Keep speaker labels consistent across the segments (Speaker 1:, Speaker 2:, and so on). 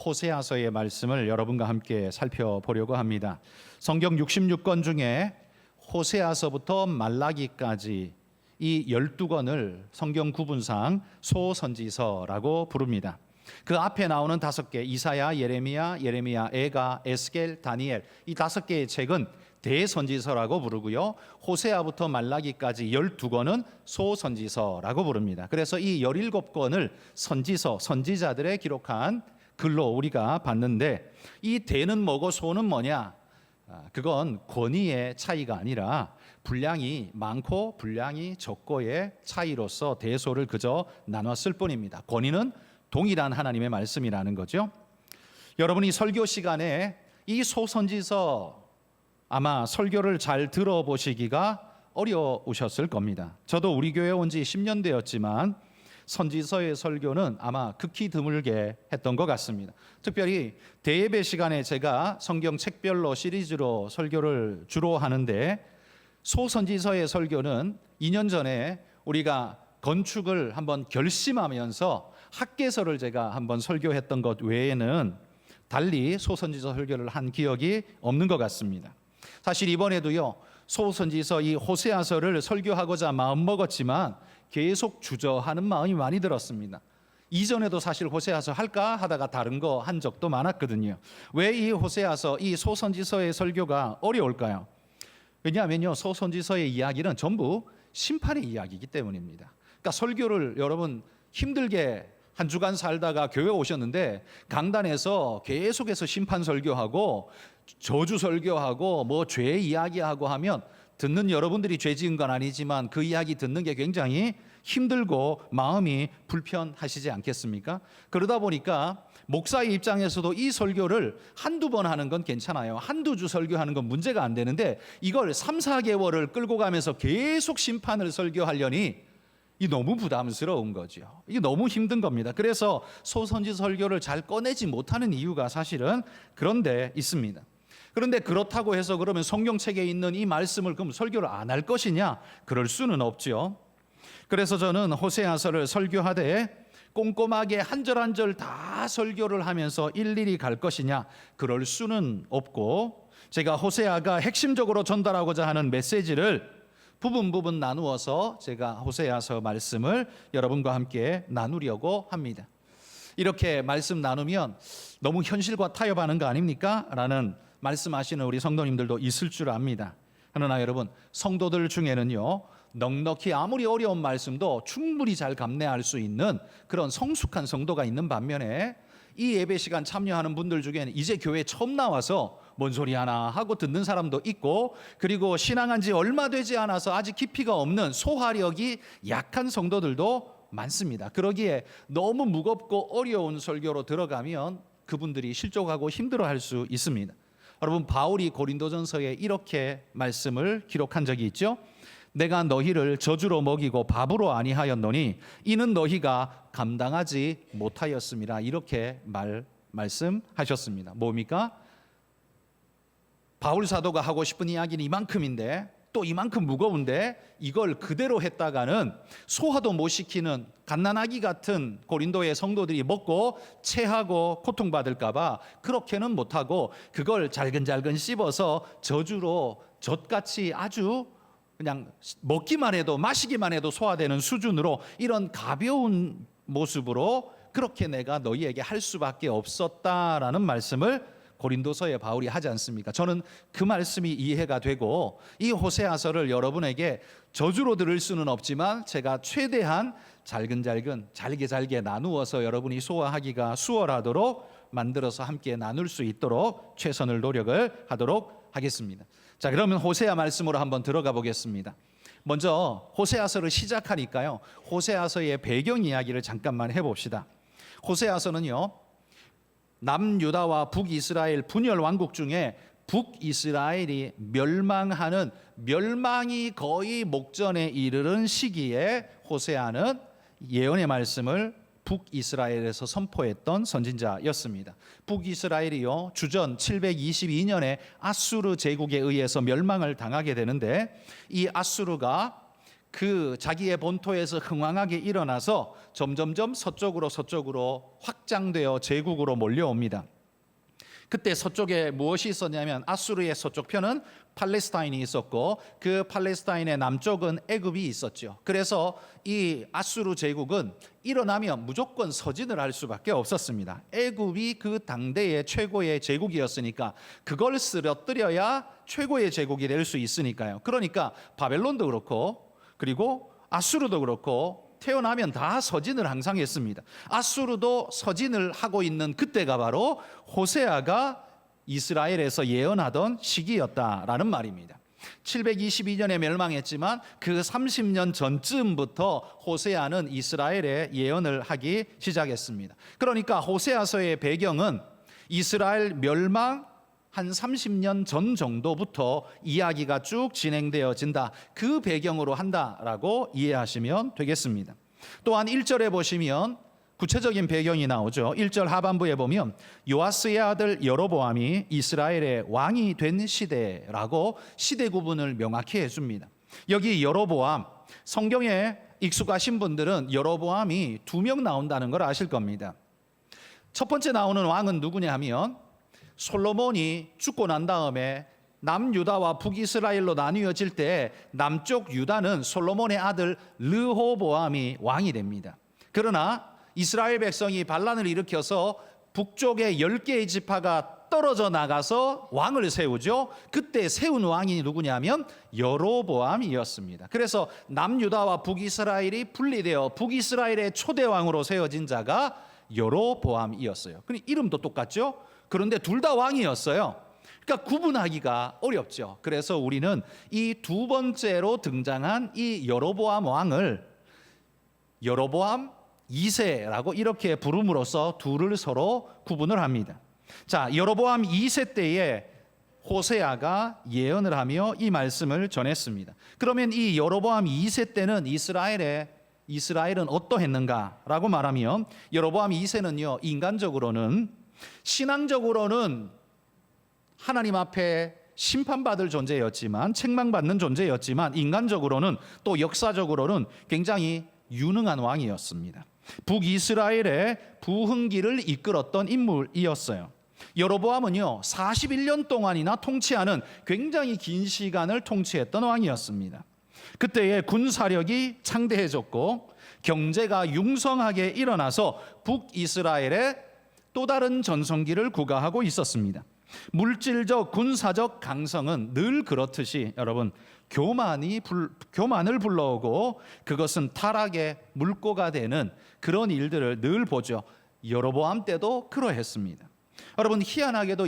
Speaker 1: 호세아서의 말씀을 여러분과 함께 살펴보려고 합니다. 성경 66권 중에 호세아서부터 말라기까지 이 12권을 성경 구분상 소선지서라고 부릅니다. 그 앞에 나오는 5개, 이사야, 예레미야, 에가, 에스겔, 다니엘, 이 5개의 책은 대선지서라고 부르고요, 호세아부터 말라기까지 12권은 소선지서라고 부릅니다. 그래서 이 17권을 선지서, 선지자들의 기록한 글로 우리가 봤는데, 이 대는 뭐고 소는 뭐냐? 그건 권위의 차이가 아니라 분량이 많고 분량이 적고의 차이로서 대소를 그저 나눴을 뿐입니다. 권위는 동일한 하나님의 말씀이라는 거죠. 여러분이 설교 시간에 이 소선지서 아마 설교를 잘 들어보시기가 어려우셨을 겁니다. 저도 우리 교회 온 지 10년 되었지만 선지서의 설교는 아마 극히 드물게 했던 것 같습니다. 특별히 대예배 시간에 제가 성경 책별로 시리즈로 설교를 주로 하는데, 소선지서의 설교는 2년 전에 우리가 건축을 한번 결심하면서 학개서를 제가 한번 설교했던 것 외에는 달리 소선지서 설교를 한 기억이 없는 것 같습니다. 사실 이번에도요, 소선지서 이 호세아서를 설교하고자 마음먹었지만 계속 주저하는 마음이 많이 들었습니다. 이전에도 사실 호세아서 할까 하다가 다른 거 한 적도 많았거든요. 왜 이 호세아서, 이 소선지서의 설교가 어려울까요? 왜냐하면요, 소선지서의 이야기는 전부 심판의 이야기이기 때문입니다. 그러니까 설교를 여러분 힘들게 한 주간 살다가 교회 오셨는데 강단에서 계속해서 심판 설교하고 저주 설교하고 뭐 죄 이야기하고 하면 듣는 여러분들이 죄 지은 건 아니지만 그 이야기 듣는 게 굉장히 힘들고 마음이 불편하시지 않겠습니까? 그러다 보니까 목사의 입장에서도 이 설교를 한두 번 하는 건 괜찮아요. 한두 주 설교하는 건 문제가 안 되는데, 이걸 3, 4개월을 끌고 가면서 계속 심판을 설교하려니 이 너무 부담스러운 거죠. 이게 너무 힘든 겁니다. 그래서 소선지 설교를 잘 꺼내지 못하는 이유가 사실은 그런 데 있습니다. 그런데 그렇다고 해서 그러면 성경책에 있는 이 말씀을 그럼 설교를 안 할 것이냐? 그럴 수는 없죠. 그래서 저는 호세아서를 설교하되 꼼꼼하게 한 절 한 절 다 설교를 하면서 일일이 갈 것이냐? 그럴 수는 없고, 제가 호세아가 핵심적으로 전달하고자 하는 메시지를 부분 나누어서 제가 호세아서 말씀을 여러분과 함께 나누려고 합니다. 이렇게 말씀 나누면 너무 현실과 타협하는 거 아닙니까? 라는 말씀하시는 우리 성도님들도 있을 줄 압니다. 그러나 여러분, 성도들 중에는요, 넉넉히 아무리 어려운 말씀도 충분히 잘 감내할 수 있는 그런 성숙한 성도가 있는 반면에, 이 예배 시간 참여하는 분들 중에는 이제 교회 처음 나와서 뭔 소리 하나 하고 듣는 사람도 있고, 그리고 신앙한 지 얼마 되지 않아서 아직 깊이가 없는 소화력이 약한 성도들도 많습니다. 그러기에 너무 무겁고 어려운 설교로 들어가면 그분들이 실족하고 힘들어할 수 있습니다. 여러분, 바울이 고린도전서에 이렇게 말씀을 기록한 적이 있죠. 내가 너희를 저주로 먹이고 밥으로 아니하였노니 이는 너희가 감당하지 못하였습니다. 이렇게 말씀하셨습니다. 뭡니까? 바울 사도가 하고 싶은 이야기는 이만큼인데, 또 이만큼 무거운데 이걸 그대로 했다가는 소화도 못 시키는 갓난아기 같은 고린도의 성도들이 먹고 체하고 고통받을까 봐 그렇게는 못하고, 그걸 잘근잘근 씹어서 저주로 젖같이 아주 그냥 먹기만 해도 마시기만 해도 소화되는 수준으로, 이런 가벼운 모습으로 그렇게 내가 너희에게 할 수밖에 없었다라는 말씀을 고린도서에 바울이 하지 않습니까? 저는 그 말씀이 이해가 되고, 이 호세아서를 여러분에게 저주로 들을 수는 없지만 제가 최대한 잘근잘근 잘게 나누어서 여러분이 소화하기가 수월하도록 만들어서 함께 나눌 수 있도록 최선을 노력을 하도록 하겠습니다. 자, 그러면 호세아 말씀으로 한번 들어가 보겠습니다. 먼저 호세아서를 시작하니까요, 호세아서의 배경 이야기를 잠깐만 해봅시다. 호세아서는요, 남유다와 북이스라엘 분열 왕국 중에 북이스라엘이 멸망하는, 멸망이 거의 목전에 이르는 시기에 호세아는 예언의 말씀을 북이스라엘에서 선포했던 선지자였습니다. 북이스라엘이요, 주전 722년에 아수르 제국에 의해서 멸망을 당하게 되는데, 이 아수르가 그 자기의 본토에서 흥왕하게 일어나서 점점점 서쪽으로 확장되어 제국으로 몰려옵니다. 그때 서쪽에 무엇이 있었냐면 아수르의 서쪽 편은 팔레스타인이 있었고 그 팔레스타인의 남쪽은 애굽이 있었죠. 그래서 이 아수르 제국은 일어나면 무조건 서진을 할 수밖에 없었습니다. 애굽이 그 당대의 최고의 제국이었으니까 그걸 쓰러뜨려야 최고의 제국이 될 수 있으니까요. 그러니까 바벨론도 그렇고 그리고 아수르도 그렇고 태어나면 다 서진을 항상 했습니다. 아수르도 서진을 하고 있는 그때가 바로 호세아가 이스라엘에서 예언하던 시기였다라는 말입니다. 722년에 멸망했지만 그 30년 전쯤부터 호세아는 이스라엘에 예언을 하기 시작했습니다. 그러니까 호세아서의 배경은 이스라엘 멸망 한 30년 전 정도부터 이야기가 쭉 진행되어진다. 그 배경으로 한다라고 이해하시면 되겠습니다. 또한 1절에 보시면 구체적인 배경이 나오죠. 1절 하반부에 보면 요아스의 아들 여로보암이 이스라엘의 왕이 된 시대라고 시대 구분을 명확히 해줍니다. 여기 여로보암, 성경에 익숙하신 분들은 여로보암이 2명 나온다는 걸 아실 겁니다. 첫 번째 나오는 왕은 누구냐 하면 솔로몬이 죽고 난 다음에 남유다와 북이스라엘로 나뉘어질 때 남쪽 유다는 솔로몬의 아들 르호보암이 왕이 됩니다. 그러나 이스라엘 백성이 반란을 일으켜서 북쪽에 10개의 지파가 떨어져 나가서 왕을 세우죠. 그때 세운 왕이 누구냐면 여로보암이었습니다. 그래서 남유다와 북이스라엘이 분리되어 북이스라엘의 초대 왕으로 세워진 자가 여로보암이었어요. 근데 이름도 똑같죠? 그런데 둘 다 왕이었어요. 그러니까 구분하기가 어렵죠. 그래서 우리는 이 두 번째로 등장한 이 여로보암 왕을 여로보암 2세라고 이렇게 부름으로써 둘을 서로 구분을 합니다. 자, 여로보암 2세 때에 호세아가 예언을 하며 이 말씀을 전했습니다. 그러면 이 여로보암 2세 때는 이스라엘은 어떠했는가라고 말하면 여로보암 2세는요, 인간적으로는 신앙적으로는 하나님 앞에 심판받을 존재였지만 책망받는 존재였지만 인간적으로는 또 역사적으로는 굉장히 유능한 왕이었습니다. 북이스라엘의 부흥기를 이끌었던 인물이었어요. 여로보암은요 41년 동안이나 통치하는 굉장히 긴 시간을 통치했던 왕이었습니다. 그때의 군사력이 창대해졌고 경제가 융성하게 일어나서 북이스라엘의 또 다른 전성기를 구가하고 있었습니다. 물질적 군사적 강성은 늘 그렇듯이 여러분 교만을 불러오고 그것은 타락의 물꼬가 되는 그런 일들을 늘 보죠. 여로보암 때도 그러했습니다. 여러분 희한하게도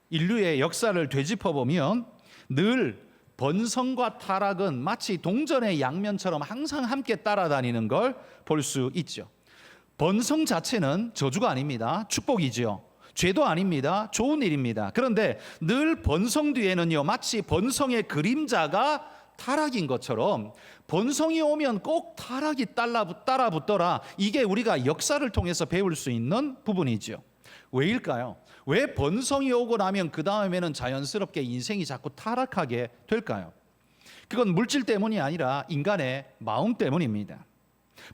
Speaker 1: 인류의 역사를 되짚어보면 늘 번성과 타락은 마치 동전의 양면처럼 항상 함께 따라다니는 걸 볼 수 있죠. 번성 자체는 저주가 아닙니다. 축복이지요. 죄도 아닙니다. 좋은 일입니다. 그런데 늘 번성 뒤에는요, 마치 번성의 그림자가 타락인 것처럼 번성이 오면 꼭 타락이 따라 붙더라. 이게 우리가 역사를 통해서 배울 수 있는 부분이죠. 왜일까요? 왜 번성이 오고 나면 그 다음에는 자연스럽게 인생이 자꾸 타락하게 될까요? 그건 물질 때문이 아니라 인간의 마음 때문입니다.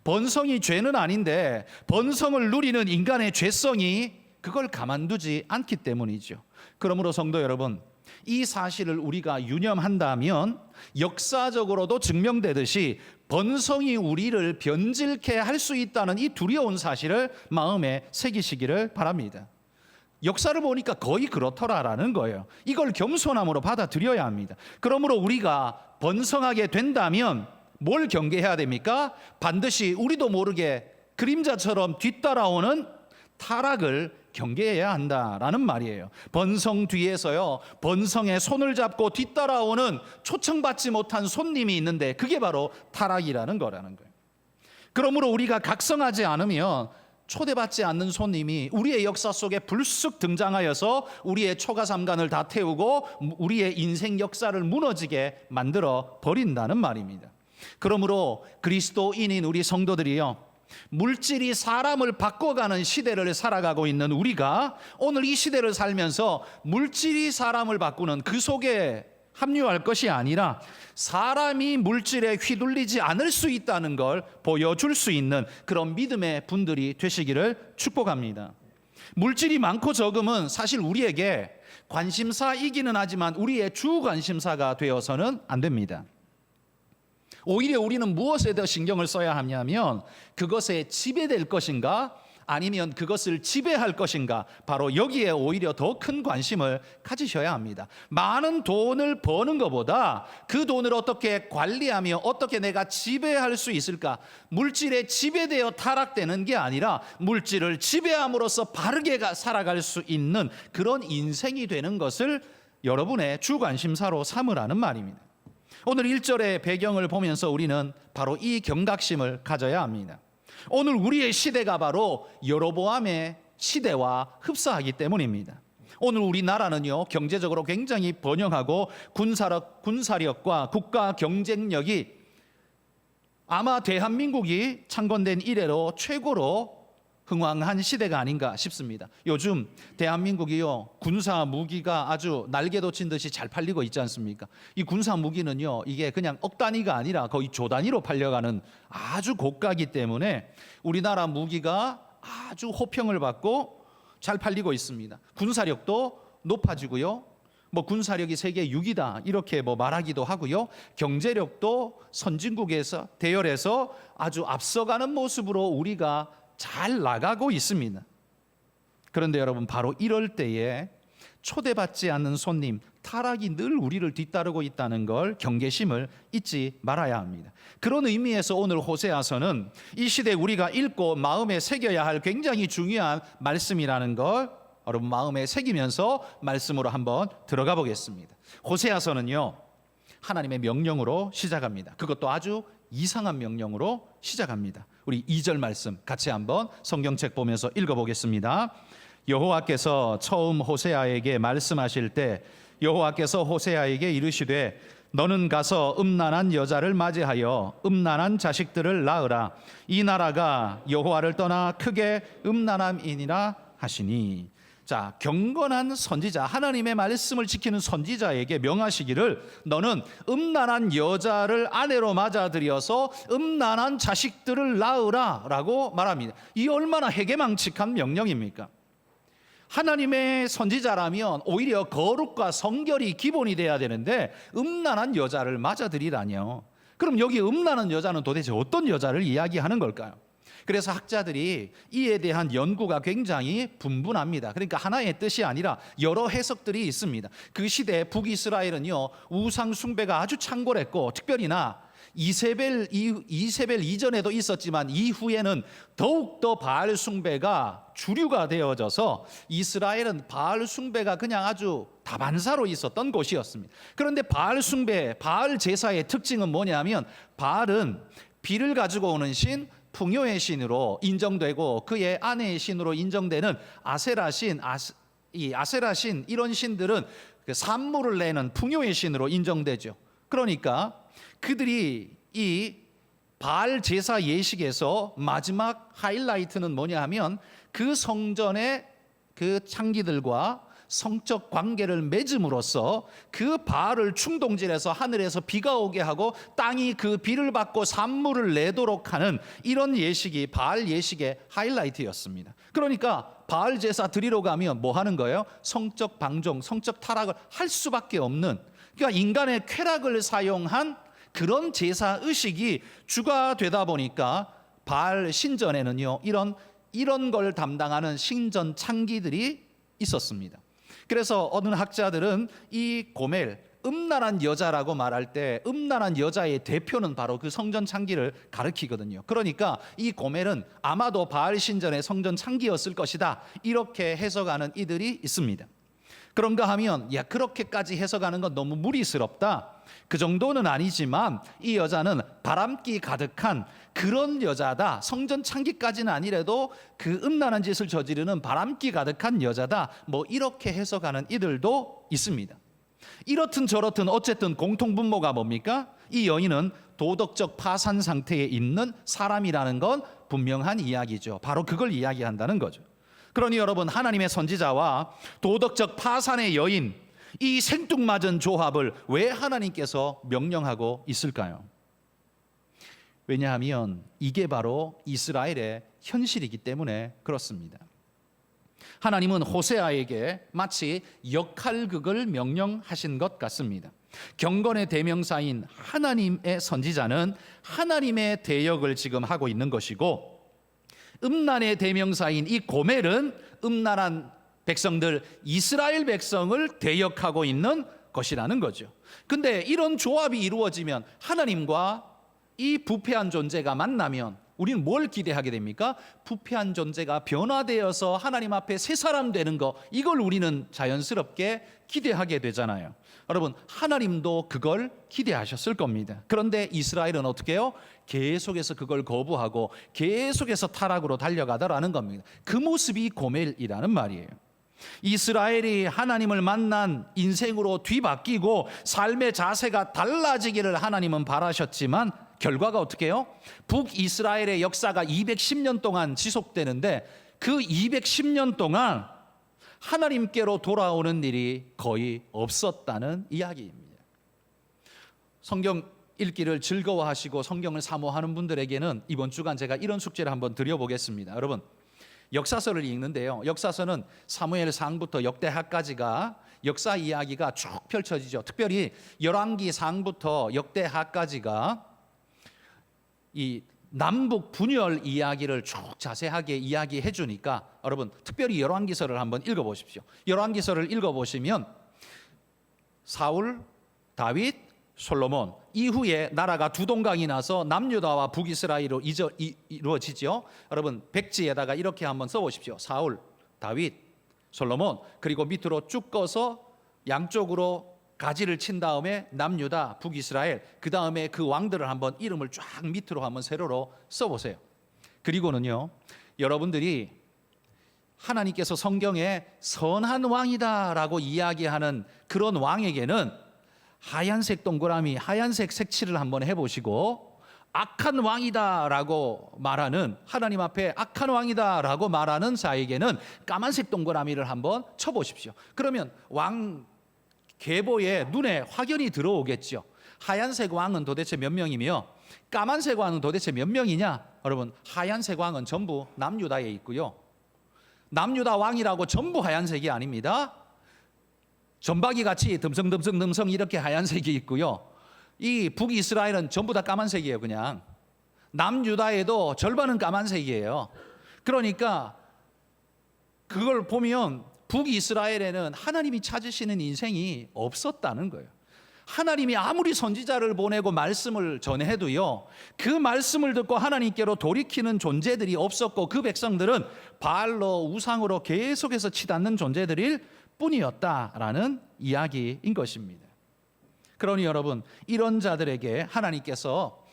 Speaker 1: 번성이 죄는 아닌데 번성을 누리는 인간의 죄성이 그걸 가만두지 않기 때문이죠. 그러므로 성도 여러분, 이 사실을 우리가 유념한다면 역사적으로도 증명되듯이 번성이 우리를 변질케 할 수 있다는 이 두려운 사실을 마음에 새기시기를 바랍니다. 역사를 보니까 거의 그렇더라라는 거예요. 이걸 겸손함으로 받아들여야 합니다. 그러므로 우리가 번성하게 된다면 뭘 경계해야 됩니까? 반드시 우리도 모르게 그림자처럼 뒤따라오는 타락을 경계해야 한다라는 말이에요. 번성 뒤에서요, 번성의 손을 잡고 뒤따라오는 초청받지 못한 손님이 있는데 그게 바로 타락이라는 거라는 거예요. 그러므로 우리가 각성하지 않으면 초대받지 않는 손님이 우리의 역사 속에 불쑥 등장하여서 우리의 초가삼간을 다 태우고 우리의 인생 역사를 무너지게 만들어 버린다는 말입니다. 그러므로 그리스도인인 우리 성도들이요, 물질이 사람을 바꿔가는 시대를 살아가고 있는 우리가 오늘 이 시대를 살면서 물질이 사람을 바꾸는 그 속에 합류할 것이 아니라 사람이 물질에 휘둘리지 않을 수 있다는 걸 보여줄 수 있는 그런 믿음의 분들이 되시기를 축복합니다. 물질이 많고 적음은 사실 우리에게 관심사이기는 하지만 우리의 주 관심사가 되어서는 안 됩니다. 오히려 우리는 무엇에 더 신경을 써야 하냐면 그것에 지배될 것인가 아니면 그것을 지배할 것인가, 바로 여기에 오히려 더 큰 관심을 가지셔야 합니다. 많은 돈을 버는 것보다 그 돈을 어떻게 관리하며 어떻게 내가 지배할 수 있을까, 물질에 지배되어 타락되는 게 아니라 물질을 지배함으로써 바르게 살아갈 수 있는 그런 인생이 되는 것을 여러분의 주 관심사로 삼으라는 말입니다. 오늘 1절의 배경을 보면서 우리는 바로 이 경각심을 가져야 합니다. 오늘 우리의 시대가 바로 여로보암의 시대와 흡사하기 때문입니다. 오늘 우리나라는요, 경제적으로 굉장히 번영하고 군사력과 국가 경쟁력이 아마 대한민국이 창건된 이래로 최고로 흥왕한 시대가 아닌가 싶습니다. 요즘 대한민국이요, 군사 무기가 아주 날개 돋친 듯이 잘 팔리고 있지 않습니까? 이 군사 무기는요, 이게 그냥 억 단위가 아니라 거의 조 단위로 팔려가는 아주 고가이기 때문에 우리나라 무기가 아주 호평을 받고 잘 팔리고 있습니다. 군사력도 높아지고요, 군사력이 세계 6위다 이렇게 말하기도 하고요, 경제력도 선진국에서 대열에서 아주 앞서가는 모습으로 우리가 잘 나가고 있습니다. 그런데 여러분, 바로 이럴 때에 초대받지 않는 손님, 타락이 늘 우리를 뒤따르고 있다는 걸 경계심을 잊지 말아야 합니다. 그런 의미에서 오늘 호세아서는 이 시대에 우리가 읽고 마음에 새겨야 할 굉장히 중요한 말씀이라는 걸 여러분 마음에 새기면서 말씀으로 한번 들어가 보겠습니다. 호세아서는요, 하나님의 명령으로 시작합니다. 그것도 아주 이상한 명령으로 시작합니다. 우리 2절 말씀 같이 한번 성경책 보면서 읽어보겠습니다. 여호와께서 처음 호세아에게 말씀하실 때 여호와께서 호세아에게 이르시되 너는 가서 음란한 여자를 맞이하여 음란한 자식들을 낳으라. 이 나라가 여호와를 떠나 크게 음란함이니라 하시니. 자, 경건한 선지자, 하나님의 말씀을 지키는 선지자에게 명하시기를 너는 음란한 여자를 아내로 맞아들여서 음란한 자식들을 낳으라 라고 말합니다. 이 얼마나 해괴망측한 명령입니까? 하나님의 선지자라면 오히려 거룩과 성결이 기본이 돼야 되는데 음란한 여자를 맞아들이라뇨. 그럼 여기 음란한 여자는 도대체 어떤 여자를 이야기하는 걸까요? 그래서 학자들이 이에 대한 연구가 굉장히 분분합니다. 그러니까 하나의 뜻이 아니라 여러 해석들이 있습니다. 그 시대 북이스라엘은요, 우상 숭배가 아주 창궐했고, 특별히나 이세벨 이전에도 있었지만 이후에는 더욱더 바알 숭배가 주류가 되어져서 이스라엘은 바알 숭배가 그냥 아주 다반사로 있었던 곳이었습니다. 그런데 바알 숭배, 바알 제사의 특징은 뭐냐면 바알은 비를 가지고 오는 신, 풍요의 신으로 인정되고 그의 아내의 신으로 인정되는 아세라 신, 아세라 신, 이런 신들은 산물을 내는 풍요의 신으로 인정되죠. 그러니까 그들이 이 바알 제사 예식에서 마지막 하이라이트는 뭐냐 하면 그 성전의 그 창기들과 성적 관계를 맺음으로써 그 바알을 충동질해서 하늘에서 비가 오게 하고 땅이 그 비를 받고 산물을 내도록 하는 이런 예식이 바알 예식의 하이라이트였습니다. 그러니까 바알 제사 드리러 가면 뭐 하는 거예요? 성적 방종, 성적 타락을 할 수밖에 없는, 그러니까 인간의 쾌락을 사용한 그런 제사 의식이 주가 되다 보니까 바알 신전에는요, 이런 걸 담당하는 신전 창기들이 있었습니다. 그래서 어느 학자들은 이 고멜, 음란한 여자라고 말할 때 음란한 여자의 대표는 바로 그 성전 창기를 가리키거든요. 그러니까 이 고멜은 아마도 바알 신전의 성전 창기였을 것이다, 이렇게 해석하는 이들이 있습니다. 그런가 하면 그렇게까지 해석하는 건 너무 무리스럽다, 그 정도는 아니지만 이 여자는 바람기 가득한 그런 여자다, 성전 창기까지는 아니래도 그 음란한 짓을 저지르는 바람기 가득한 여자다, 이렇게 해석하는 이들도 있습니다. 이렇든 저렇든 어쨌든 공통분모가 뭡니까? 이 여인은 도덕적 파산 상태에 있는 사람이라는 건 분명한 이야기죠. 바로 그걸 이야기한다는 거죠. 그러니 여러분, 하나님의 선지자와 도덕적 파산의 여인, 이 생뚱맞은 조합을 왜 하나님께서 명령하고 있을까요? 왜냐하면 이게 바로 이스라엘의 현실이기 때문에 그렇습니다. 하나님은 호세아에게 마치 역할극을 명령하신 것 같습니다. 경건의 대명사인 하나님의 선지자는 하나님의 대역을 지금 하고 있는 것이고, 음란의 대명사인 이 고멜은 음란한 백성들, 이스라엘 백성을 대역하고 있는 것이라는 거죠. 근데 이런 조합이 이루어지면, 하나님과 이 부패한 존재가 만나면 우리는 뭘 기대하게 됩니까? 부패한 존재가 변화되어서 하나님 앞에 새 사람 되는 거, 이걸 우리는 자연스럽게 기대하게 되잖아요. 여러분, 하나님도 그걸 기대하셨을 겁니다. 그런데 이스라엘은 어떻게 해요? 계속해서 그걸 거부하고 계속해서 타락으로 달려가더라는 겁니다. 그 모습이 고멜이라는 말이에요. 이스라엘이 하나님을 만난 인생으로 뒤바뀌고 삶의 자세가 달라지기를 하나님은 바라셨지만 결과가 어떻게 해요? 북이스라엘의 역사가 210년 동안 지속되는데 그 210년 동안 하나님께로 돌아오는 일이 거의 없었다는 이야기입니다. 성경 읽기를 즐거워하시고 성경을 사모하는 분들에게는 이번 주간 제가 이런 숙제를 한번 드려보겠습니다. 여러분, 역사서를 읽는데요, 역사서는 사무엘상부터 역대하까지가 역사 이야기가 쭉 펼쳐지죠. 특별히 열왕기상부터 역대하까지가 이 남북 분열 이야기를 쭉 자세하게 이야기해 주니까 여러분, 특별히 열왕기서를 한번 읽어보십시오. 열왕기서를 읽어보시면 사울, 다윗, 솔로몬 이후에 나라가 두 동강이 나서 남유다와 북이스라엘로 이루어지죠. 여러분, 백지에다가 이렇게 한번 써보십시오. 사울, 다윗, 솔로몬, 그리고 밑으로 쭉 꺼서 양쪽으로 가지를 친 다음에 남유다, 북이스라엘, 그 다음에 그 왕들을 한번 이름을 쫙 밑으로 한번 세로로 써보세요. 그리고는요, 여러분들이 하나님께서 성경에 선한 왕이다라고 이야기하는 그런 왕에게는 하얀색 동그라미, 하얀색 색칠을 한번 해보시고, 악한 왕이다라고 말하는, 하나님 앞에 악한 왕이다라고 말하는 자에게는 까만색 동그라미를 한번 쳐보십시오. 그러면 왕 계보에 눈에 확연히 들어오겠죠. 하얀색 왕은 도대체 몇 명이며 까만색 왕은 도대체 몇 명이냐? 여러분, 하얀색 왕은 전부 남유다에 있고요, 남유다 왕이라고 전부 하얀색이 아닙니다. 전박이 같이 듬성듬성 이렇게 하얀색이 있고요, 이 북이스라엘은 전부 다 까만색이에요. 그냥 남유다에도 절반은 까만색이에요. 그러니까 그걸 보면 북이스라엘에는 하나님이 찾으시는 인생이 없었다는 거예요. 하나님이 아무리 선지자를 보내고 말씀을 전해도요, 그 말씀을 듣고 하나님께로 돌이키는 존재들이 없었고, 그 백성들은 바알로 우상으로 계속해서 치닫는 존재들일 뿐이었다라는 이야기인 것입니다. 그러니 여러분, 이런 자들에게 하나님께서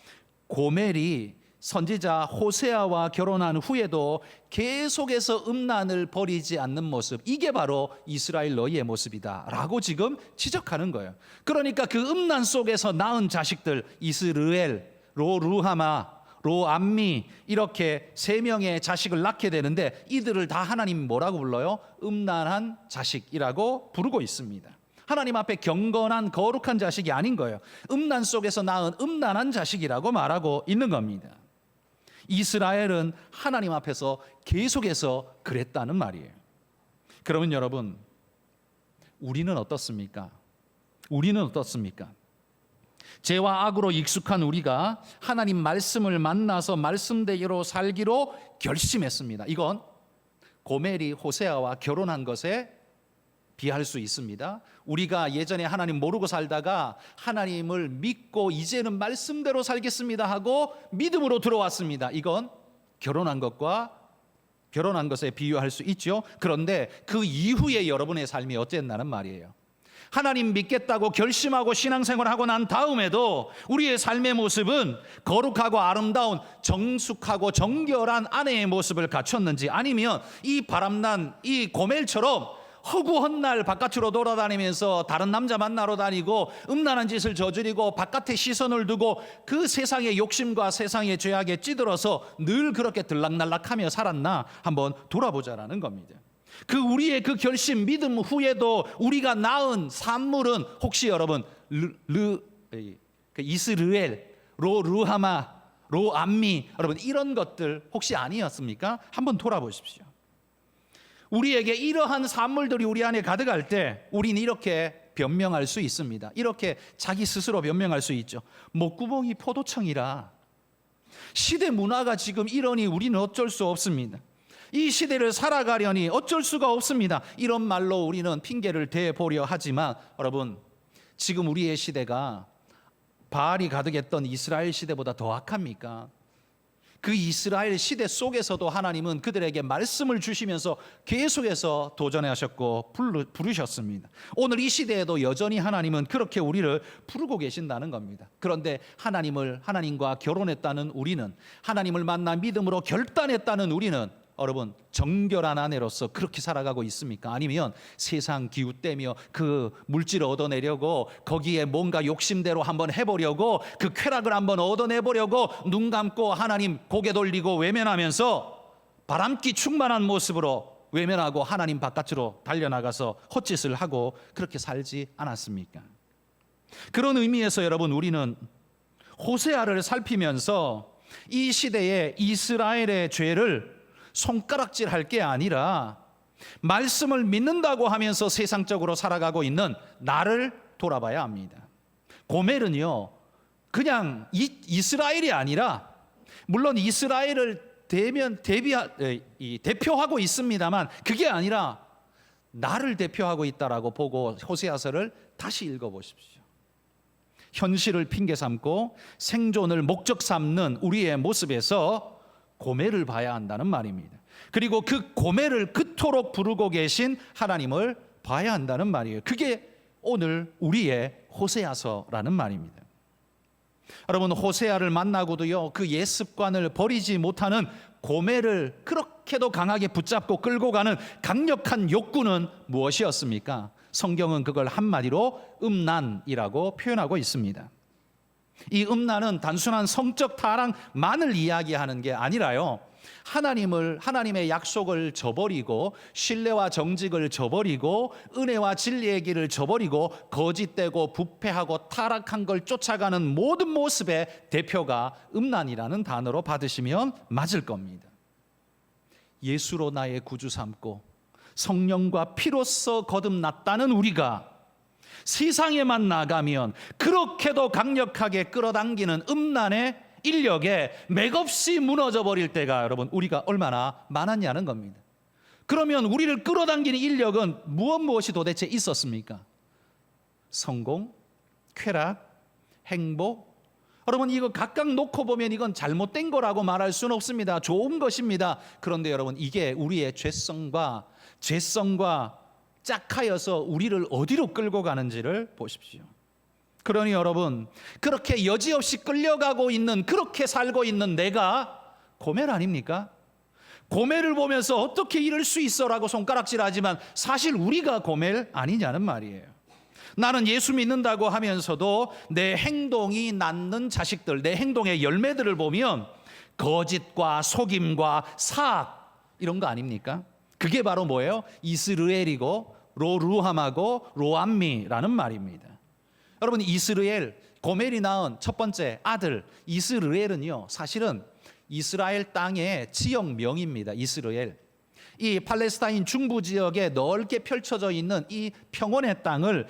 Speaker 1: 고멜이 선지자 호세아와 결혼한 후에도 계속해서 음란을 버리지 않는 모습, 이게 바로 이스라엘 너희의 모습이다 라고 지금 지적하는 거예요. 그러니까 그 음란 속에서 낳은 자식들, 이스르엘, 로루하마, 로암미, 이렇게 세 명의 자식을 낳게 되는데 이들을 다 하나님 뭐라고 불러요? 음란한 자식이라고 부르고 있습니다. 하나님 앞에 경건한 거룩한 자식이 아닌 거예요. 음란 속에서 낳은 음란한 자식이라고 말하고 있는 겁니다. 이스라엘은 하나님 앞에서 계속해서 그랬다는 말이에요. 그러면 여러분, 우리는 어떻습니까? 우리는 어떻습니까? 죄와 악으로 익숙한 우리가 하나님 말씀을 만나서 말씀대로 살기로 결심했습니다. 이건 고멜이 호세아와 결혼한 것에 비할 수 있습니다. 우리가 예전에 하나님 모르고 살다가 하나님을 믿고 이제는 말씀대로 살겠습니다 하고 믿음으로 들어왔습니다. 이건 결혼한 것에 비유할 수 있죠. 그런데 그 이후에 여러분의 삶이 어땠나는 말이에요. 하나님 믿겠다고 결심하고 신앙생활하고 난 다음에도 우리의 삶의 모습은 거룩하고 아름다운 정숙하고 정결한 아내의 모습을 갖췄는지, 아니면 이 바람난 이 고멜처럼 허구한 날 바깥으로 돌아다니면서 다른 남자 만나러 다니고 음란한 짓을 저지르고 바깥에 시선을 두고 그 세상의 욕심과 세상의 죄악에 찌들어서 늘 그렇게 들락날락하며 살았나 한번 돌아보자라는 겁니다. 그 우리의 그 결심, 믿음 후에도 우리가 낳은 산물은 혹시 여러분 이스르엘, 르하마, 암미, 여러분 이런 것들 혹시 아니었습니까? 한번 돌아보십시오. 우리에게 이러한 산물들이 우리 안에 가득할 때 우리는 이렇게 변명할 수 있습니다. 이렇게 자기 스스로 변명할 수 있죠. 목구멍이 포도청이라, 시대 문화가 지금 이러니 우리는 어쩔 수 없습니다. 이 시대를 살아가려니 어쩔 수가 없습니다. 이런 말로 우리는 핑계를 대보려 하지만 여러분, 지금 우리의 시대가 바알이 가득했던 이스라엘 시대보다 더 악합니까? 그 이스라엘 시대 속에서도 하나님은 그들에게 말씀을 주시면서 계속해서 도전하셨고 부르셨습니다. 오늘 이 시대에도 여전히 하나님은 그렇게 우리를 부르고 계신다는 겁니다. 그런데 하나님과 결혼했다는 우리는, 하나님을 만나 믿음으로 결단했다는 우리는 여러분 정결한 아내로서 그렇게 살아가고 있습니까? 아니면 세상 기웃대며 그 물질을 얻어내려고, 거기에 뭔가 욕심대로 한번 해보려고, 그 쾌락을 한번 얻어내보려고 눈 감고 하나님 고개 돌리고 외면하면서 바람기 충만한 모습으로 외면하고 하나님 바깥으로 달려나가서 헛짓을 하고 그렇게 살지 않았습니까? 그런 의미에서 여러분, 우리는 호세아를 살피면서 이 시대의 이스라엘의 죄를 손가락질할 게 아니라 말씀을 믿는다고 하면서 세상적으로 살아가고 있는 나를 돌아봐야 합니다. 고멜은요, 그냥 이스라엘이 아니라, 물론 이스라엘을 대표하고 있습니다만 그게 아니라 나를 대표하고 있다라고 보고 호세아서를 다시 읽어보십시오. 현실을 핑계 삼고 생존을 목적 삼는 우리의 모습에서 고멜을 봐야 한다는 말입니다. 그리고 그 고멜을 그토록 부르고 계신 하나님을 봐야 한다는 말이에요. 그게 오늘 우리의 호세아서라는 말입니다. 여러분, 호세아를 만나고도요, 그 옛 습관을 버리지 못하는 고멜을 그렇게도 강하게 붙잡고 끌고 가는 강력한 욕구는 무엇이었습니까? 성경은 그걸 한마디로 음란이라고 표현하고 있습니다. 이 음란은 단순한 성적 타락만을 이야기하는 게 아니라요, 하나님의 약속을 저버리고 신뢰와 정직을 저버리고 은혜와 진리의 길을 저버리고 거짓되고 부패하고 타락한 걸 쫓아가는 모든 모습의 대표가 음란이라는 단어로 받으시면 맞을 겁니다. 예수로 나의 구주 삼고 성령과 피로써 거듭났다는 우리가 세상에만 나가면 그렇게도 강력하게 끌어당기는 음란의 인력에 맥없이 무너져 버릴 때가 여러분 우리가 얼마나 많았냐는 겁니다. 그러면 우리를 끌어당기는 인력은 무엇이 도대체 있었습니까? 성공, 쾌락, 행복. 여러분, 이거 각각 놓고 보면 이건 잘못된 거라고 말할 수는 없습니다. 좋은 것입니다. 그런데 여러분, 이게 우리의 죄성과 짝하여서 우리를 어디로 끌고 가는지를 보십시오. 그러니 여러분, 그렇게 여지없이 끌려가고 있는, 그렇게 살고 있는 내가 고멜 아닙니까? 고멜을 보면서 어떻게 이럴 수 있어라고 손가락질하지만 사실 우리가 고멜 아니냐는 말이에요. 나는 예수 믿는다고 하면서도 내 행동이 낳는 자식들, 내 행동의 열매들을 보면 거짓과 속임과 사악, 이런 거 아닙니까? 그게 바로 뭐예요? 이스르엘이고 르하마고 암미라는 말입니다. 여러분, 이스라엘, 고멜이 낳은 첫 번째 아들 이스르엘은요, 사실은 이스라엘 땅의 지역명입니다. 이스라엘, 이 팔레스타인 중부 지역에 넓게 펼쳐져 있는 이 평원의 땅을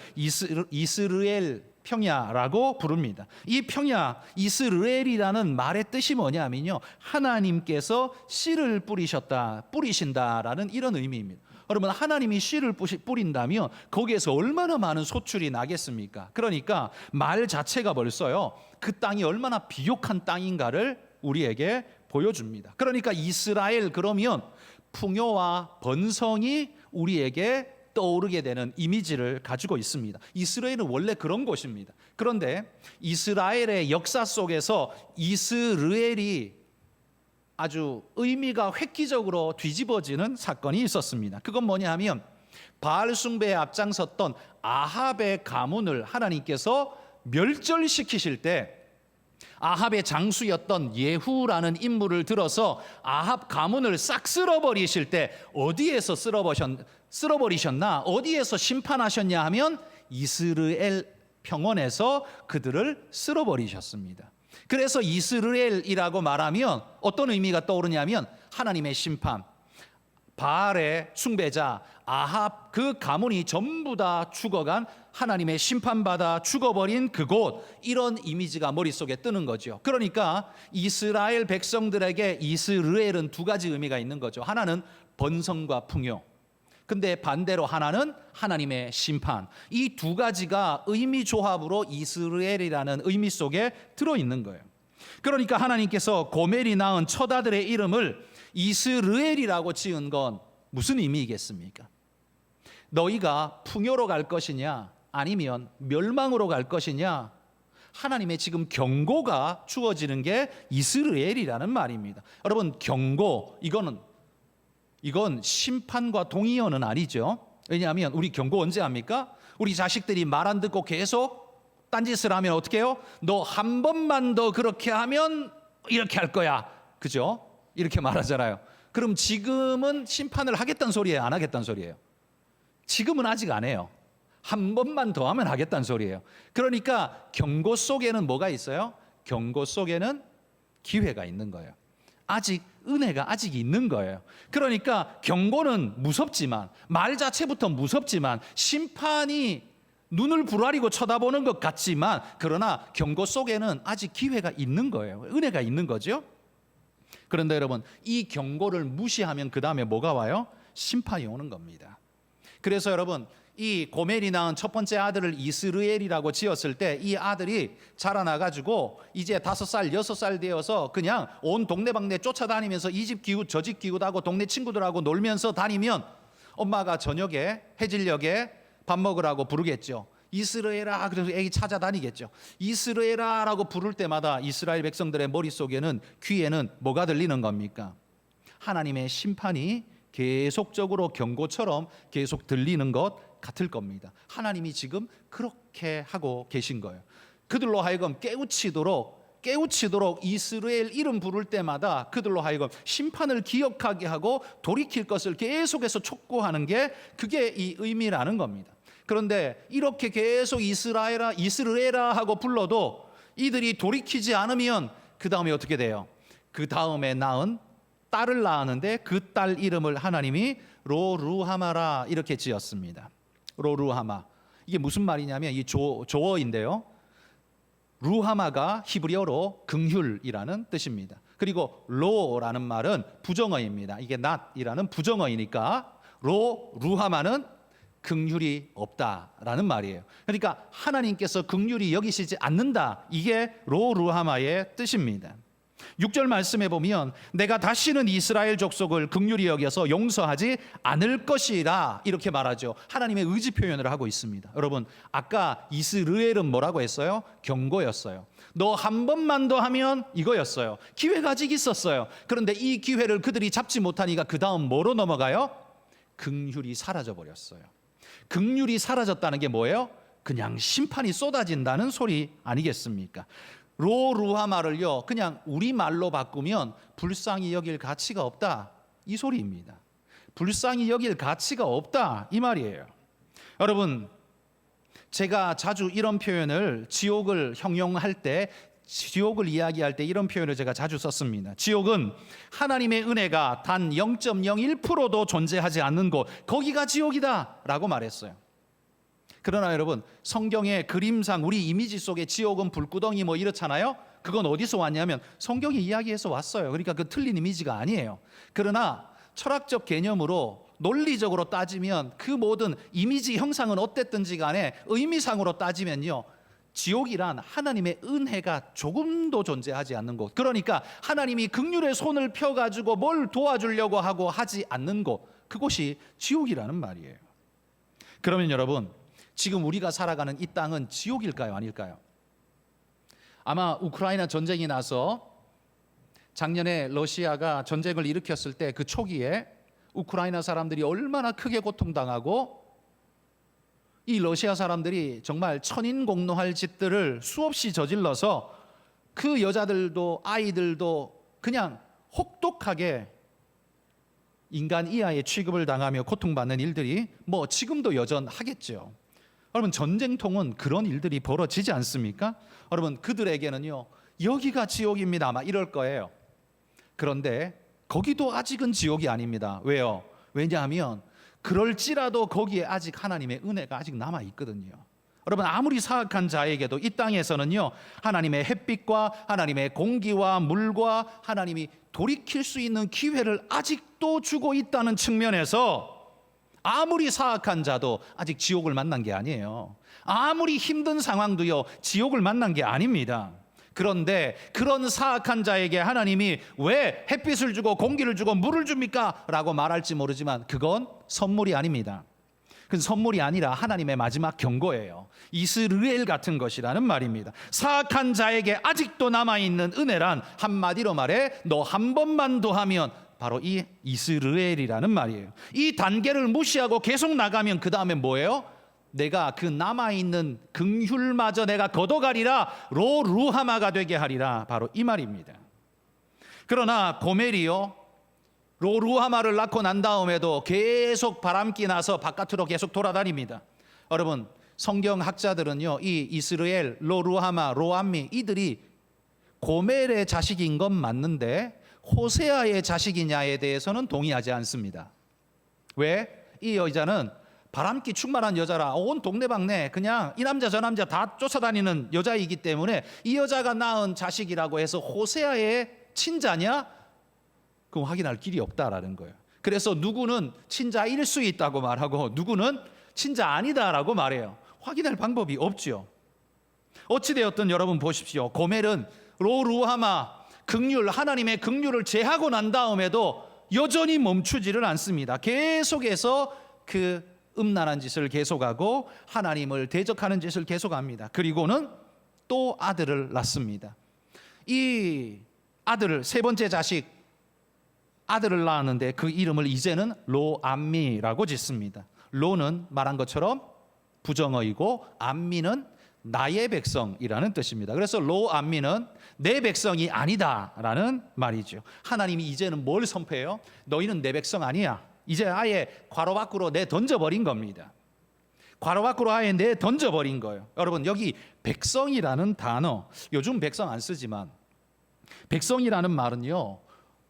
Speaker 1: 이스라엘 평야라고 부릅니다. 이 평야, 이스라엘이라는 말의 뜻이 뭐냐면요, 하나님께서 씨를 뿌리신다라는 이런 의미입니다. 여러분, 하나님이 씨를 뿌린다면 거기에서 얼마나 많은 소출이 나겠습니까? 그러니까 말 자체가 벌써요, 그 땅이 얼마나 비옥한 땅인가를 우리에게 보여줍니다. 그러니까 이스라엘 그러면 풍요와 번성이 우리에게 떠오르게 되는 이미지를 가지고 있습니다. 이스라엘은 원래 그런 곳입니다. 그런데 이스라엘의 역사 속에서 이스라엘이 아주 의미가 획기적으로 뒤집어지는 사건이 있었습니다. 그건 뭐냐 하면 바알 숭배에 앞장섰던 아합의 가문을 하나님께서 멸절시키실 때 아합의 장수였던 예후라는 인물을 들어서 아합 가문을 싹 쓸어버리실 때 어디에서 쓸어버리셨나? 어디에서 심판하셨냐 하면 이스라엘 평원에서 그들을 쓸어버리셨습니다. 그래서 이스라엘이라고 말하면 어떤 의미가 떠오르냐면 하나님의 심판, 바알의 숭배자 아합 그 가문이 전부 다 죽어간, 하나님의 심판받아 죽어버린 그곳, 이런 이미지가 머릿속에 뜨는 거죠. 그러니까 이스라엘 백성들에게 이스라엘은 두 가지 의미가 있는 거죠. 하나는 번성과 풍요, 근데 반대로 하나는 하나님의 심판. 이 두 가지가 의미 조합으로 이스라엘이라는 의미 속에 들어있는 거예요. 그러니까 하나님께서 고멜이 낳은 첫 아들의 이름을 이스라엘이라고 지은 건 무슨 의미이겠습니까? 너희가 풍요로 갈 것이냐 아니면 멸망으로 갈 것이냐, 하나님의 지금 경고가 주어지는 게 이스라엘이라는 말입니다. 여러분, 경고, 이건 심판과 동의어는 아니죠. 왜냐하면 우리 경고 언제 합니까? 우리 자식들이 말 안 듣고 계속 딴짓을 하면 어떻게 해요? 너 한 번만 더 그렇게 하면 이렇게 할 거야, 그죠? 이렇게 말하잖아요. 그럼 지금은 심판을 하겠다는 소리예요, 안 하겠다는 소리예요? 지금은 아직 안 해요. 한 번만 더 하면 하겠다는 소리예요. 그러니까 경고 속에는 뭐가 있어요? 경고 속에는 기회가 있는 거예요. 아직 은혜가 아직 있는 거예요. 그러니까 경고는 무섭지만, 말 자체부터 무섭지만, 심판이 눈을 부라리고 쳐다보는 것 같지만, 그러나 경고 속에는 아직 기회가 있는 거예요. 은혜가 있는 거죠. 그런데 여러분, 이 경고를 무시하면 그 다음에 뭐가 와요? 심판이 오는 겁니다. 그래서 여러분, 이 고멜이 낳은 첫 번째 아들을 이스라엘이라고 지었을 때 이 아들이 자라나가지고 이제 5살, 6살 되어서 그냥 온 동네방네 쫓아다니면서 이 집 기웃 저 집 기웃하고 동네 친구들하고 놀면서 다니면 엄마가 저녁에 해질녘에 밥 먹으라고 부르겠죠. 이스라엘아, 그래서 애기 찾아다니겠죠. 이스라엘아라고 부를 때마다 이스라엘 백성들의 머릿속에는, 귀에는 뭐가 들리는 겁니까? 하나님의 심판이 계속적으로 경고처럼 계속 들리는 것 같을 겁니다. 하나님이 지금 그렇게 하고 계신 거예요. 그들로 하여금 깨우치도록 이스라엘 이름 부를 때마다 그들로 하여금 심판을 기억하게 하고 돌이킬 것을 계속해서 촉구하는 게, 그게 이 의미라는 겁니다. 그런데 이렇게 계속 이스라엘아 하고 불러도 이들이 돌이키지 않으면 그 다음에 어떻게 돼요? 그 다음에 낳은 딸을 낳았는데 그 딸 이름을 하나님이 로루하마라 이렇게 지었습니다. 로루하마, 이게 무슨 말이냐면 이 조어인데요, 루하마가 히브리어로 긍휼이라는 뜻입니다. 그리고 로라는 말은 부정어입니다. 이게 not이라는 부정어이니까 루하마는 긍휼이 없다라는 말이에요. 그러니까 하나님께서 긍휼이 여기시지 않는다, 이게 로루하마의 뜻입니다. 6절 말씀에 보면 내가 다시는 이스라엘 족속을 긍휼히 여겨서 용서하지 않을 것이라 이렇게 말하죠. 하나님의 의지 표현을 하고 있습니다. 여러분, 아까 이스라엘은 뭐라고 했어요? 경고였어요. 너 한 번만 더 하면 이거였어요. 기회가 아직 있었어요. 그런데 이 기회를 그들이 잡지 못하니까 그 다음 뭐로 넘어가요? 긍휼이 사라져 버렸어요. 긍휼이 사라졌다는 게 뭐예요? 그냥 심판이 쏟아진다는 소리 아니겠습니까? 로루하마를요, 그냥 우리말로 바꾸면 불쌍히 여길 가치가 없다, 이 소리입니다. 불쌍히 여길 가치가 없다, 이 말이에요. 여러분, 제가 자주 이런 표현을, 지옥을 형용할 때, 지옥을 이야기할 때 이런 표현을 제가 자주 썼습니다. 지옥은 하나님의 은혜가 단 0.01%도 존재하지 않는 곳, 거기가 지옥이다 라고 말했어요. 그러나 여러분, 성경의 그림상 우리 이미지 속에 지옥은 불구덩이 뭐 이렇잖아요. 그건 어디서 왔냐면 성경이 이야기해서 왔어요. 그러니까 그 틀린 이미지가 아니에요. 그러나 철학적 개념으로, 논리적으로 따지면 그 모든 이미지 형상은 어땠든지 간에 의미상으로 따지면요, 지옥이란 하나님의 은혜가 조금도 존재하지 않는 곳, 그러니까 하나님이 긍휼의 손을 펴가지고 뭘 도와주려고 하고 하지 않는 곳, 그곳이 지옥이라는 말이에요. 그러면 여러분, 지금 우리가 살아가는 이 땅은 지옥일까요, 아닐까요? 아마 우크라이나 전쟁이 나서 작년에 러시아가 전쟁을 일으켰을 때 그 초기에 우크라이나 사람들이 얼마나 크게 고통당하고, 이 러시아 사람들이 정말 천인공노할 짓들을 수없이 저질러서 그 여자들도 아이들도 그냥 혹독하게 인간 이하의 취급을 당하며 고통받는 일들이 뭐 지금도 여전하겠죠. 여러분, 전쟁통은 그런 일들이 벌어지지 않습니까? 여러분, 그들에게는요, 여기가 지옥입니다 막 이럴 거예요. 그런데 거기도 아직은 지옥이 아닙니다. 왜요? 왜냐하면 그럴지라도 거기에 아직 하나님의 은혜가 아직 남아 있거든요. 여러분, 아무리 사악한 자에게도 이 땅에서는요, 하나님의 햇빛과 하나님의 공기와 물과 하나님이 돌이킬 수 있는 기회를 아직도 주고 있다는 측면에서 아무리 사악한 자도 아직 지옥을 만난 게 아니에요. 아무리 힘든 상황도요, 지옥을 만난 게 아닙니다. 그런데 그런 사악한 자에게 하나님이 왜 햇빛을 주고 공기를 주고 물을 줍니까? 라고 말할지 모르지만 그건 선물이 아닙니다. 그건 선물이 아니라 하나님의 마지막 경고예요. 이스라엘 같은 것이라는 말입니다. 사악한 자에게 아직도 남아있는 은혜란 한마디로 말해 너 한 번만 더 하면 바로 이 이스라엘이라는 말이에요. 이 단계를 무시하고 계속 나가면 그 다음에 뭐예요? 내가 그 남아있는 긍휼마저 내가 걷어가리라, 로루하마가 되게 하리라, 바로 이 말입니다. 그러나 고멜이요, 로루하마를 낳고 난 다음에도 계속 바람기 나서 바깥으로 계속 돌아다닙니다. 여러분, 성경학자들은요, 이 이스라엘, 로루하마, 로암미, 이들이 고멜의 자식인 건 맞는데 호세아의 자식이냐에 대해서는 동의하지 않습니다. 왜? 이 여자는 바람기 충만한 여자라 온 동네방네 그냥 이 남자 저 남자 다 쫓아다니는 여자이기 때문에 이 여자가 낳은 자식이라고 해서 호세아의 친자냐? 그럼 확인할 길이 없다라는 거예요. 그래서 누구는 친자일 수 있다고 말하고 누구는 친자 아니다라고 말해요. 확인할 방법이 없죠. 어찌되었든 여러분 보십시오. 고멜은 로루하마, 긍휼, 하나님의 긍휼을 제하고 난 다음에도 여전히 멈추지를 않습니다. 계속해서 그 음란한 짓을 계속하고 하나님을 대적하는 짓을 계속합니다. 그리고는 또 아들을 낳습니다. 이 아들을, 세 번째 자식 아들을 낳았는데 그 이름을 이제는 로암미라고 짓습니다. 로는 말한 것처럼 부정어이고 암미는 나의 백성이라는 뜻입니다. 그래서 로암미는 내 백성이 아니다라는 말이죠. 하나님이 이제는 뭘 선포해요? 너희는 내 백성 아니야. 이제 아예 괄호 밖으로 내 던져버린 겁니다. 괄호 밖으로 아예 내 던져버린 거예요. 여러분, 여기 백성이라는 단어, 요즘 백성 안 쓰지만 백성이라는 말은요,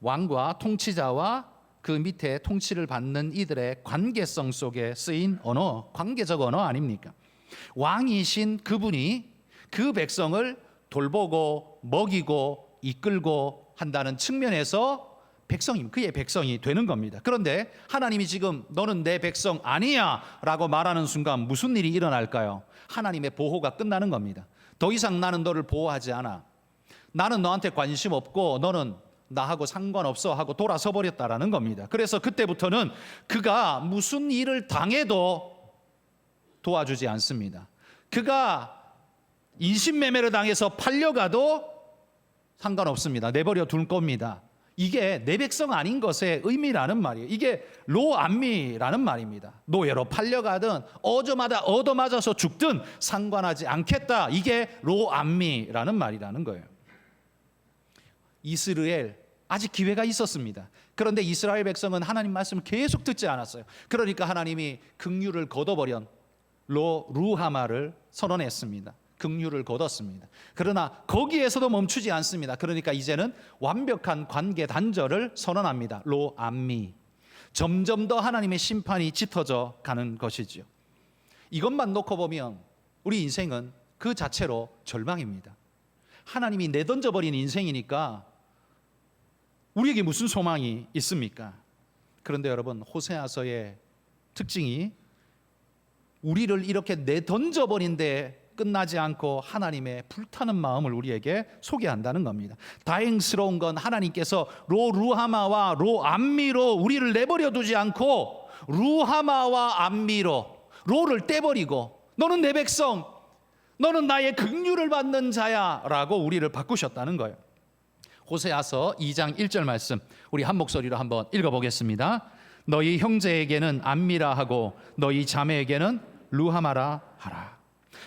Speaker 1: 왕과 통치자와 그 밑에 통치를 받는 이들의 관계성 속에 쓰인 언어, 관계적 언어 아닙니까? 왕이신 그분이 그 백성을 돌보고 먹이고 이끌고 한다는 측면에서 그의 백성이 되는 겁니다. 그런데 하나님이 지금 너는 내 백성 아니야 라고 말하는 순간 무슨 일이 일어날까요? 하나님의 보호가 끝나는 겁니다. 더 이상 나는 너를 보호하지 않아. 나는 너한테 관심 없고 너는 나하고 상관없어 하고 돌아서 버렸다라는 겁니다. 그래서 그때부터는 그가 무슨 일을 당해도 도와주지 않습니다. 그가 인신매매를 당해서 팔려가도 상관없습니다. 내버려 둘 겁니다. 이게 내 백성 아닌 것의 의미라는 말이에요. 이게 로암미라는 말입니다. 노예로 팔려가든 얻어맞아서 죽든 상관하지 않겠다. 이게 로암미라는 말이라는 거예요. 이스라엘, 아직 기회가 있었습니다. 그런데 이스라엘 백성은 하나님 말씀을 계속 듣지 않았어요. 그러니까 하나님이 긍휼을 걷어버린 로루하마를 선언했습니다. 긍휼을 거뒀습니다. 그러나 거기에서도 멈추지 않습니다. 그러니까 이제는 완벽한 관계 단절을 선언합니다. 로암미. 점점 더 하나님의 심판이 짙어져 가는 것이지요. 이것만 놓고 보면 우리 인생은 그 자체로 절망입니다. 하나님이 내던져버린 인생이니까 우리에게 무슨 소망이 있습니까? 그런데 여러분, 호세아서의 특징이 우리를 이렇게 내던져버린 데 끝나지 않고 하나님의 불타는 마음을 우리에게 소개한다는 겁니다. 다행스러운 건 하나님께서 로루하마와 로암미로 우리를 내버려 두지 않고 루하마와 암미로 로를 떼버리고 너는 내 백성, 너는 나의 긍휼을 받는 자야 라고 우리를 바꾸셨다는 거예요. 호세아서 2장 1절 말씀 우리 한 목소리로 한번 읽어보겠습니다. 너희 형제에게는 암미라 하고 너희 자매에게는 루하마라 하라.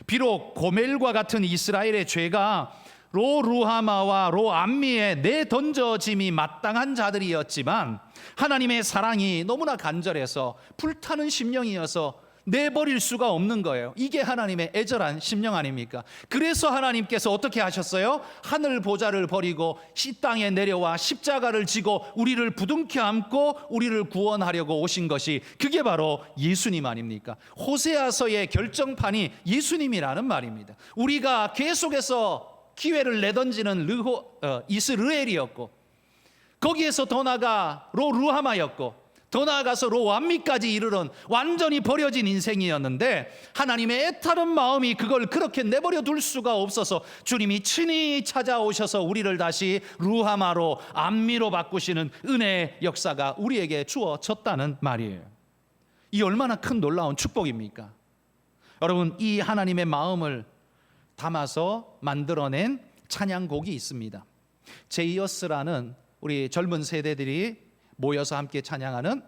Speaker 1: 비록 고멜과 같은 이스라엘의 죄가 로 루하마와 로 암미에 내던져짐이 마땅한 자들이었지만 하나님의 사랑이 너무나 간절해서 불타는 심령이어서 내버릴 수가 없는 거예요. 이게 하나님의 애절한 심령 아닙니까? 그래서 하나님께서 어떻게 하셨어요? 하늘 보좌를 버리고 이 땅에 내려와 십자가를 지고 우리를 부둥켜 안고 우리를 구원하려고 오신 것이, 그게 바로 예수님 아닙니까? 호세아서의 결정판이 예수님이라는 말입니다. 우리가 계속해서 기회를 내던지는 이스르엘이었고, 거기에서 더 나아가 로 루하마였고, 더 나아가서 로 완미까지 이르는 완전히 버려진 인생이었는데, 하나님의 애타는 마음이 그걸 그렇게 내버려 둘 수가 없어서 주님이 친히 찾아오셔서 우리를 다시 루하마로 암미로 바꾸시는 은혜의 역사가 우리에게 주어졌다는 말이에요. 이 얼마나 큰 놀라운 축복입니까? 여러분, 이 하나님의 마음을 담아서 만들어낸 찬양곡이 있습니다. 제이어스라는 우리 젊은 세대들이 모여서 함께 찬양하는,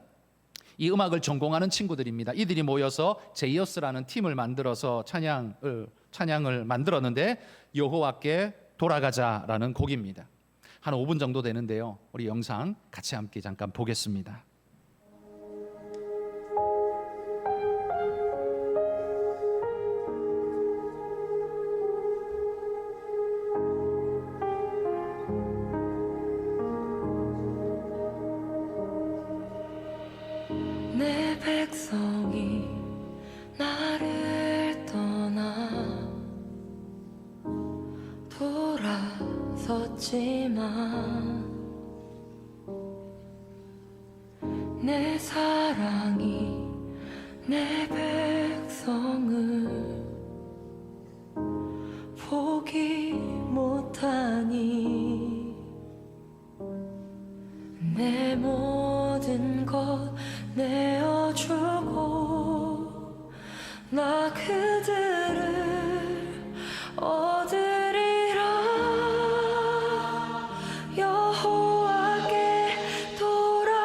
Speaker 1: 이 음악을 전공하는 친구들입니다. 이들이 모여서 제이어스라는 팀을 만들어서 찬양을 만들었는데, 여호와께 돌아가자라는 곡입니다. 한 5분 정도 되는데요, 우리 영상 같이 함께 잠깐 보겠습니다.
Speaker 2: 내 백성이 나를 떠나 돌아섰지만 내 사랑이 내 백성을 포기 못하니 내 모든 것 내어주고 나 그들을 얻으리라. 여호와께 돌아가자.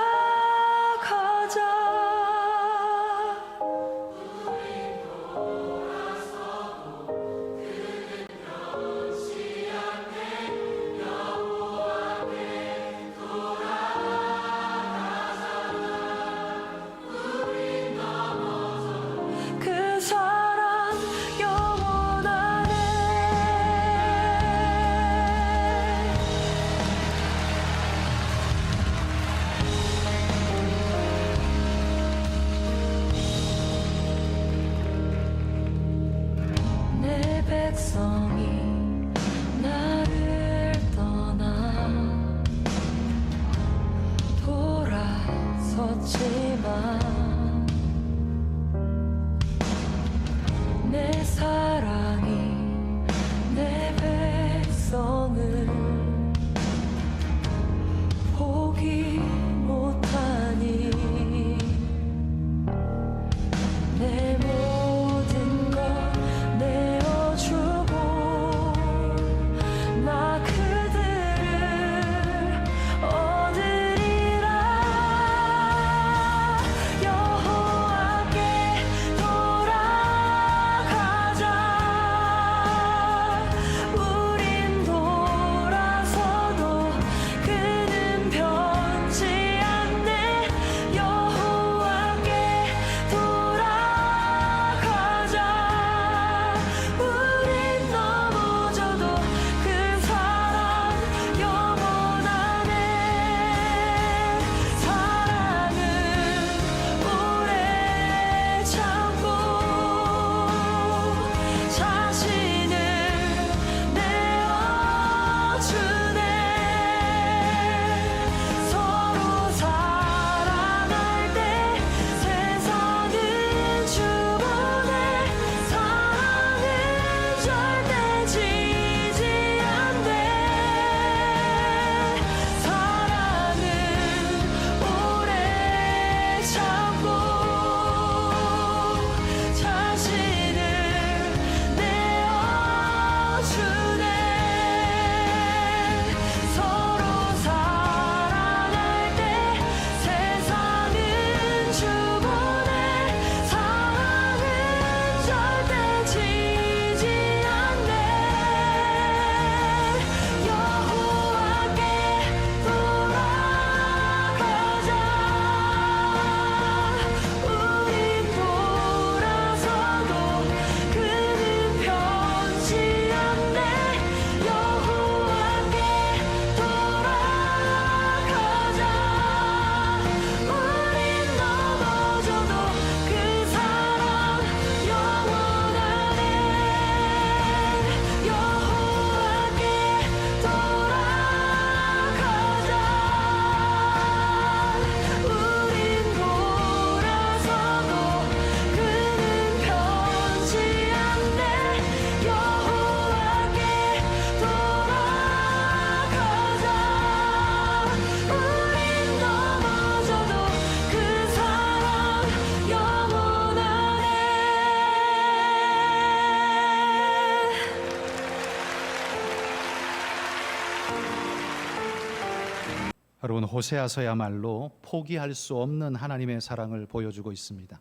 Speaker 1: 여러분, 호세아서야말로 포기할 수 없는 하나님의 사랑을 보여주고 있습니다.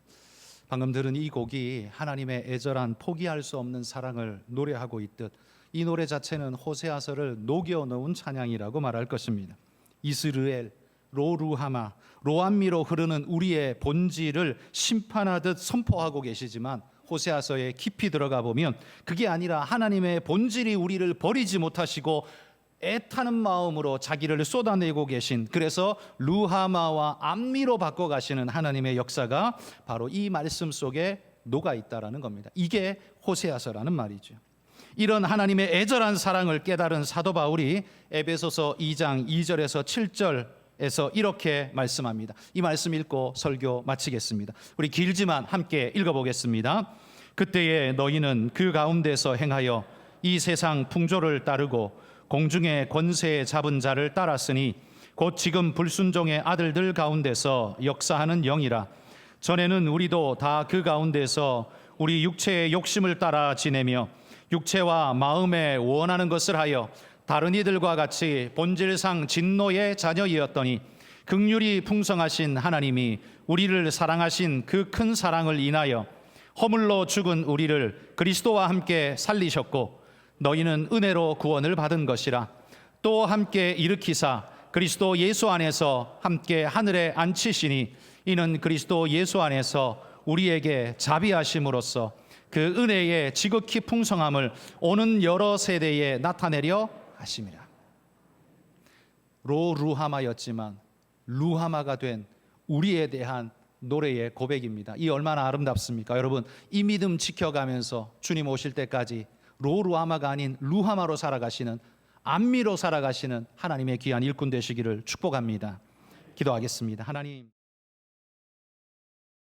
Speaker 1: 방금 들은 이 곡이 하나님의 애절한 포기할 수 없는 사랑을 노래하고 있듯 이 노래 자체는 호세아서를 녹여놓은 찬양이라고 말할 것입니다. 이스르엘, 로루하마, 로암미로 흐르는 우리의 본질을 심판하듯 선포하고 계시지만 호세아서에 깊이 들어가 보면 그게 아니라 하나님의 본질이 우리를 버리지 못하시고 애타는 마음으로 자기를 쏟아내고 계신, 그래서 루하마와 암미로 바꿔가시는 하나님의 역사가 바로 이 말씀 속에 녹아 있다라는 겁니다. 이게 호세아서라는 말이죠. 이런 하나님의 애절한 사랑을 깨달은 사도 바울이 에베소서 2장 2절에서 7절에서 이렇게 말씀합니다. 이 말씀 읽고 설교 마치겠습니다. 우리 길지만 함께 읽어보겠습니다. 그때에 너희는 그 가운데서 행하여 이 세상 풍조를 따르고 공중의 권세에 잡은 자를 따랐으니 곧 지금 불순종의 아들들 가운데서 역사하는 영이라. 전에는 우리도 다 그 가운데서 우리 육체의 욕심을 따라 지내며 육체와 마음에 원하는 것을 하여 다른 이들과 같이 본질상 진노의 자녀이었더니 긍휼이 풍성하신 하나님이 우리를 사랑하신 그 큰 사랑을 인하여 허물로 죽은 우리를 그리스도와 함께 살리셨고 너희는 은혜로 구원을 받은 것이라. 또 함께 일으키사 그리스도 예수 안에서 함께 하늘에 앉히시니 이는 그리스도 예수 안에서 우리에게 자비하심으로써 그 은혜의 지극히 풍성함을 오는 여러 세대에 나타내려 하심이라. 로루하마였지만 루하마가 된 우리에 대한 노래의 고백입니다. 이 얼마나 아름답습니까? 여러분, 이 믿음 지켜가면서 주님 오실 때까지 로루하마가 아닌 루하마로 살아가시는, 암미로 살아가시는 하나님의 귀한 일꾼 되시기를 축복합니다. 기도하겠습니다. 하나님,